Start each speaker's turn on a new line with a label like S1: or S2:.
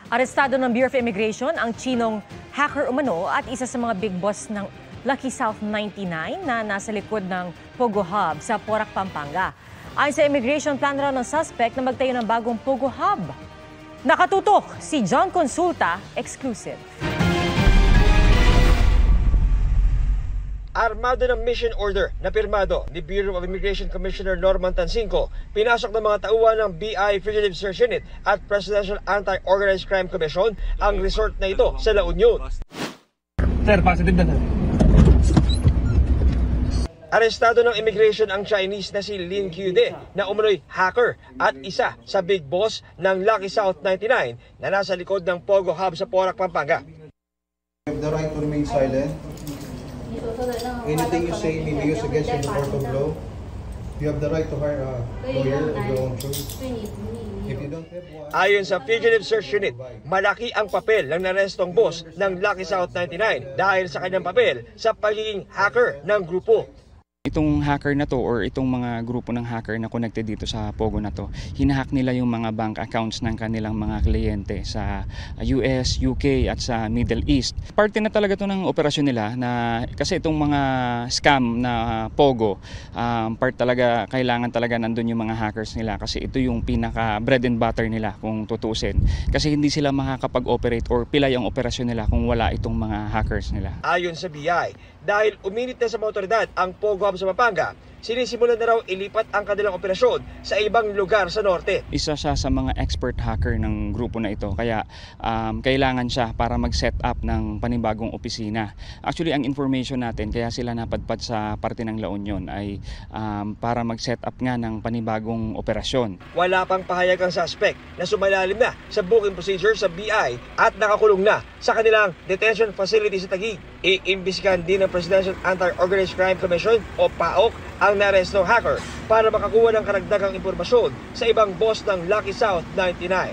S1: Arestado ng Bureau of Immigration ang Chinong hacker umano at isa sa mga big boss ng Lucky South 99 na nasa likod ng Pogo Hub sa Porac, Pampanga. Ayon sa immigration, plan raw ng suspect na magtayo ng bagong Pogo Hub. Nakatutok si John Consulta, exclusive.
S2: Armado ng mission order na pirmado ni Bureau of Immigration Commissioner Norman Tansinco, pinasok ng mga tauhan ng BI Fugitive Search Unit at Presidential Anti-Organized Crime Commission ang resort na ito sa La Union.
S3: Sir, positive na sir.
S2: Arestado ng immigration ang Chinese na si Lin Qiude na umunoy hacker at isa sa big boss ng Lucky South 99 na nasa likod ng Pogo Hub sa Porac, Pampanga.
S4: You have the right to remain silent. Anything you say may be used against you in the court of law. You have the right to hire a lawyer of your own choice. If you don't have one...
S2: Ayon sa Fugitive Search Unit, malaki ang papel ng narestong boss ng Lucky South 99 dahil sa kanyang papel sa pagiging hacker ng grupo.
S5: Itong hacker na to or itong mga grupo ng hacker na connected dito sa Pogo na to, hinahack nila yung mga bank accounts ng kanilang mga kliyente sa US, UK at sa Middle East. Parte na talaga to ng operasyon nila na kasi itong mga scam na Pogo, part talaga, kailangan talaga nandun yung mga hackers nila kasi ito yung pinaka bread and butter nila kung tutusin. Kasi hindi sila makakapag-operate or pilay ang operasyon nila kung wala itong mga hackers nila.
S2: Ayon sa BI, dahil uminit na sa mga otoridad ang Pogo Hub sa Pampanga, sinisimulan na raw ilipat ang kanilang operasyon sa ibang lugar sa norte.
S5: Isa siya sa mga expert hacker ng grupo na ito kaya kailangan siya para mag-set up ng panibagong opisina. Actually, ang information natin kaya sila napadpad sa parte ng La Union ay para mag-set up nga ng panibagong operasyon.
S2: Wala pang pahayag ang suspect na sumalalim na sa booking procedure sa BI at nakakulong na sa kanilang detention facility sa Taguig. Iimbisigan din ng Presidential Anti-Organized Crime Commission o PAOC ang narestong hacker para makakuha ng karagdagang impormasyon sa ibang boss ng Lucky South 99.